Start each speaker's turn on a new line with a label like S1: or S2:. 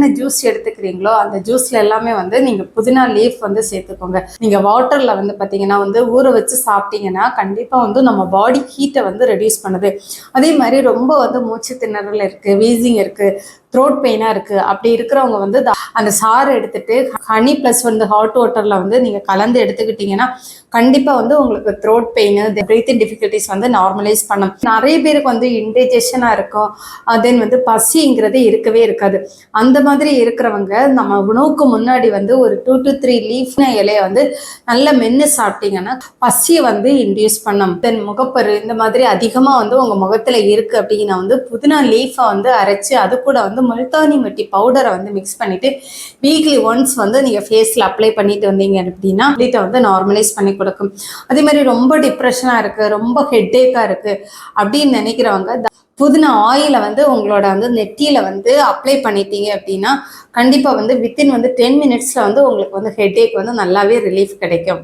S1: என்னென்ன ஜூஸ் எடுத்துக்கிறீங்களோ அந்த ஜூஸ்ல எல்லாமே வந்து நீங்க புதினா லீஃப் வந்து சேர்த்துக்கோங்க. நீங்க வாட்டர்ல வந்து பார்த்தீங்கன்னா வந்து ஊற வச்சு சாப்பிட்டீங்கன்னா கண்டிப்பா வந்து நம்ம பாடி ஹீட்டை வந்து ரெடியூஸ் பண்ணுது. அதே மாதிரி ரொம்ப வந்து மூச்சு திணறல் இருக்கு, வீசிங் இருக்கு, த்ரோட் பெயினா இருக்கு, அப்படி இருக்கிறவங்க வந்து அந்த சாறு எடுத்துட்டு ஹனி பிளஸ் வந்து ஹாட் வாட்டர்ல வந்து நீங்க கலந்து எடுத்துக்கிட்டீங்கன்னா கண்டிப்பா வந்து உங்களுக்கு த்ரோட் பெயின், பிரீத்திங் டிஃபிகல்டிஸ் வந்து நார்மலைஸ் பண்ணும். நிறைய பேருக்கு வந்து இன்டைஜஷனா இருக்கும், தென் வந்து பசிங்கிறது இருக்கவே இருக்காது. அந்த மாதிரி இருக்கிறவங்க நம்ம உணவுக்கு முன்னாடி வந்து ஒரு 2 to 3 லீஃப் இலையை வந்து நல்லா மென்று சாப்பிட்டீங்கன்னா பசியை வந்து இன்டியூஸ் பண்ணும். தென் முகப்பரு இந்த மாதிரி அதிகமாக வந்து உங்க முகத்துல இருக்கு அப்படின்னா வந்து புதினா லீஃபை வந்து அரைச்சு அது கூட வந்து முல்தானி மட்டி பவுடரை வந்து மிக்ஸ் பண்ணிட்டு வீக்லி ஒன்ஸ் வந்து நீங்க ஃபேஸ்ல அப்ளை பண்ணிட்டு வந்தீங்க அப்படின்னா ஹீட்டை வந்து நார்மலைஸ் பண்ணி கொடுக்கும். அதே மாதிரி ரொம்ப டிப்ரெஷனா இருக்கு, ரொம்ப ஹெட்டேக்கா இருக்கு அப்படின்னு நினைக்கிறவங்க புதினா ஆயிலை வந்து உங்களோட வந்து நெத்தியில வந்து அப்ளை பண்ணிட்டீங்க அப்படின்னா கண்டிப்பா வந்து வித்தின் வந்து 10 மினிட்ஸ்ல வந்து உங்களுக்கு வந்து ஹெட்டேக் வந்து நல்லாவே ரிலீஃப் கிடைக்கும்.